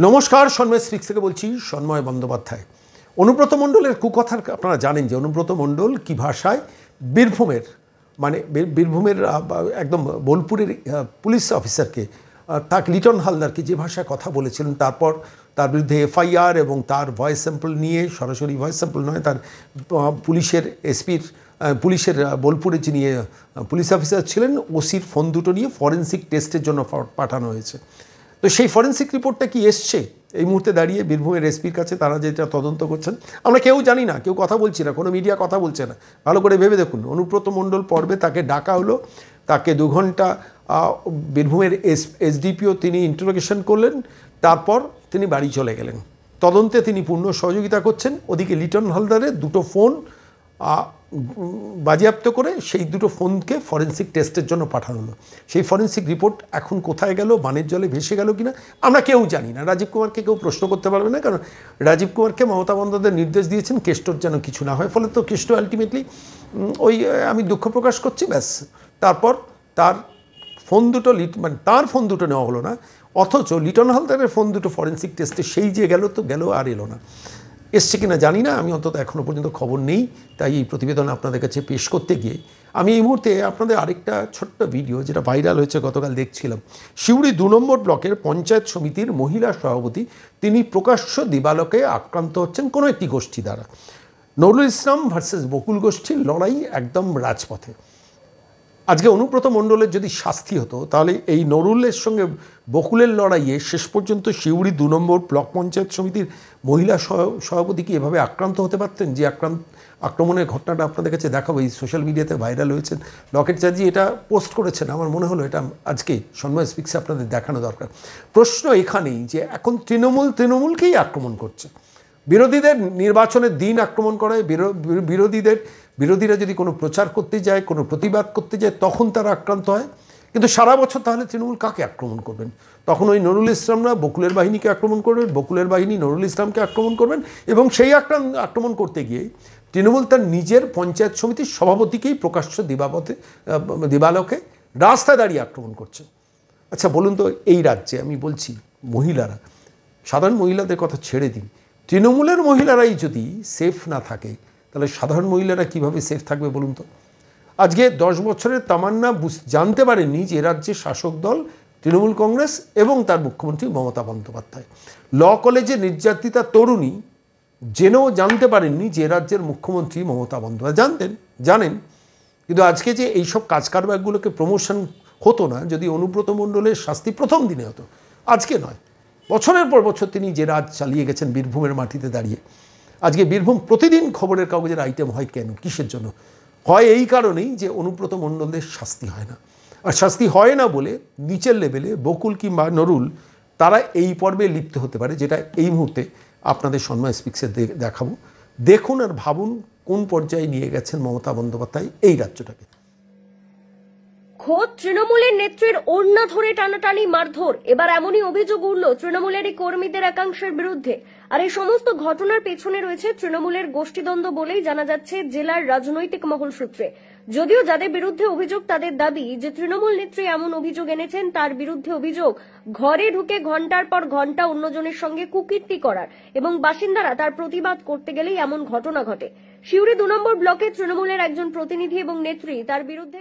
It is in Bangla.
নমস্কার, সন্ময় স্পিক্স থেকে বলছি, সন্ময় বন্দ্যোপাধ্যায়। অনুব্রত মণ্ডলের কুকথার আপনারা জানেন যে অনুব্রত মণ্ডল কী ভাষায় বীরভূমের একদম বোলপুরের পুলিশ অফিসারকে, তাকে লিটন হালদারকে যে ভাষায় কথা বলেছিলেন, তারপর তার বিরুদ্ধে এফআইআর এবং তার ভয়েস স্যাম্পল নিয়ে, সরাসরি ভয়েস স্যাম্পল নয়, তার পুলিশের বোলপুরে যিনি পুলিশ অফিসার ছিলেন, ওসির ফোন দুটো নিয়ে ফরেন্সিক টেস্টের জন্য পাঠানো হয়েছে। তো সেই ফরেন্সিক রিপোর্টটা কি এসছে এই মুহূর্তে দাঁড়িয়ে বীরভূমের এসপির কাছে? তারা যেটা তদন্ত করছেন আমরা কেউ জানি না, কেউ কথা বলছি না, কোনো মিডিয়া কথা বলছে না। ভালো করে ভেবে দেখুন, অনুব্রত মণ্ডল পর্বে তাকে ডাকা হলো, তাকে 2 ঘন্টা বীরভূমের এসডিপিও তিনি ইন্টারোগেশন করলেন, তারপর তিনি বাড়ি চলে গেলেন। তদন্তে তিনি পূর্ণ সহযোগিতা করছেন। ওদিকে লিটন হালদারের 2টো ফোন বাজেয়াপ্ত করে সেই 2টো ফোনকে ফরেন্সিক টেস্টের জন্য পাঠানো হলো। সেই ফরেন্সিক রিপোর্ট এখন কোথায় গেল, বানের জলে ভেসে গেল কিনা আমরা কেউ জানি না। রাজীব কুমারকে কেউ প্রশ্ন করতে পারবে না, কারণ রাজীব কুমারকে মমতা বন্দ্যোপাধ্যায় নির্দেশ দিয়েছেন কেষ্টর যেন কিছু না হয়। ফলে তো কেষ্ট আলটিমেটলি আমি দুঃখ প্রকাশ করছি, ব্যাস। তারপর তার ফোন দুটো তার ফোন দুটো নেওয়া হলো না, অথচ লিটন হালদারের ফোন দুটো ফরেন্সিক টেস্টে সেই যে গেল তো গেল, আর এলো না। এসছে কিনা জানি না, আমি অন্তত এখনও পর্যন্ত খবর নেই। তাই এই প্রতিবেদন আপনাদের কাছে পেশ করতে গিয়ে আমি এই মুহূর্তে আপনাদের আরেকটা ছোট্ট ভিডিও, যেটা ভাইরাল হয়েছে গতকাল দেখছিলাম। সিউড়ি 2 নম্বর ব্লকের পঞ্চায়েত সমিতির মহিলা সভাপতি, তিনি প্রকাশ্য দিবালোকে আক্রান্ত হচ্ছেন কোনো একটি গোষ্ঠী দ্বারা। নুরুল ইসলাম ভার্সেস বকুল গোষ্ঠীর লড়াই একদম রাজপথে। আজকে অনুব্রত মণ্ডলের যদি শাস্তি হতো, তাহলে এই নুরুলের সঙ্গে বকুলের লড়াইয়ে শেষ পর্যন্ত সিউড়ি 2 নম্বর ব্লক পঞ্চায়েত সমিতির মহিলা সভাপতি কি এভাবে আক্রান্ত হতে পারতেন? যে আক্রমণের ঘটনাটা আপনাদের কাছে দেখাবো, এই সোশ্যাল মিডিয়াতে ভাইরাল হয়েছেন। লকেট চার্জি এটা পোস্ট করেছেন, আমার মনে হলো এটা আজকে সন্ময় স্পিক্সে আপনাদের দেখানো দরকার। প্রশ্ন এখানেই যে এখন তৃণমূলকেই আক্রমণ করছে। বিরোধীদের নির্বাচনের দিন আক্রমণ করায়, বিরোধীরা যদি কোনো প্রচার করতে যায়, কোনো প্রতিবাদ করতে যায়, তখন তারা আক্রান্ত হয়। কিন্তু সারা বছর তাহলে তৃণমূল কাকে আক্রমণ করবেন? তখন ওই নুরুল ইসলামরা বকুলের বাহিনীকে আক্রমণ করবেন, বকুলের বাহিনী নুরুল ইসলামকে আক্রমণ করবেন, এবং সেই আক্রমণ করতে গিয়ে তৃণমূল তার নিজের পঞ্চায়েত সমিতির সভাপতিকেই প্রকাশ্য দিবালোকে রাস্তায় দাঁড়িয়ে আক্রমণ করছে। আচ্ছা বলুন তো, এই রাজ্যে আমি বলছি মহিলারা, সাধারণ মহিলাদের কথা ছেড়ে দিন, তৃণমূলের মহিলারাই যদি সেফ না থাকে, তাহলে সাধারণ মহিলারা কিভাবে সেফ থাকবে বলুন তো? আজকে 10 বছরের তামান্না জানতে পারেননি যে রাজ্যের শাসক দল তৃণমূল কংগ্রেস এবং তার মুখ্যমন্ত্রী মমতা বন্দ্যোপাধ্যায়। ল কলেজে নির্যাতিতা তরুণী জেনেও জানতে পারেননি যে রাজ্যের মুখ্যমন্ত্রী মমতা বন্দ্যোপাধ্যায় জানেন। কিন্তু আজকে যে এইসব কাজ কারবারগুলোকে প্রমোশন হতো না যদি অনুব্রত মণ্ডলের শাস্তি প্রথম দিনে হতো, আজকে নয়, বছরের পর বছর তিনি যে রাজ চালিয়ে গেছেন বীরভূমের মাটিতে দাঁড়িয়ে। আজকে বীরভূম প্রতিদিন খবরের কাগজের আইটেম হয় কেন, কিসের জন্য হয়? এই কারণেই যে অনুব্রত মণ্ডলদের শাস্তি হয় না। আর শাস্তি হয় না বলে নিচের লেভেলে বকুল কিংবা নুরুল তারা এই পর্বে লিপ্ত হতে পারে, যেটা এই মুহূর্তে আপনাদের সন্ময় স্পিক্সে দেখাবো। দেখুন আর ভাবুন কোন পর্যায়ে নিয়ে গেছেন মমতা বন্দ্যোপাধ্যায় এই রাজ্যটাকে। খোদ তৃণমূলের নেত্রীর ওড়না ধরে টানাটানি, মারধর, এবার এমনই অভিযোগ উঠল তৃণমূলেরই কর্মীদের একাংশের বিরুদ্ধে। আর এই সমস্ত ঘটনার পেছনে রয়েছে তৃণমূলের গোষ্ঠীদ্বন্দ্ব বলেই জানা যাচ্ছে জেলার রাজনৈতিক মহল সূত্রে। যদিও যাদের বিরুদ্ধে অভিযোগ তাদের দাবি যে তৃণমূল নেত্রী এমন অভিযোগ এনেছেন, তার বিরুদ্ধে অভিযোগ ঘরে ঢুকে ঘন্টার পর ঘন্টা অন্যজনের সঙ্গে কুকীর্তি করার, এবং বাসিন্দারা তার প্রতিবাদ করতে গেলেই এমন ঘটনা ঘটে। সিউড়ি 2 নম্বর ব্লকে তৃণমূলের একজন প্রতিনিধি এবং নেত্রী তার বিরুদ্ধে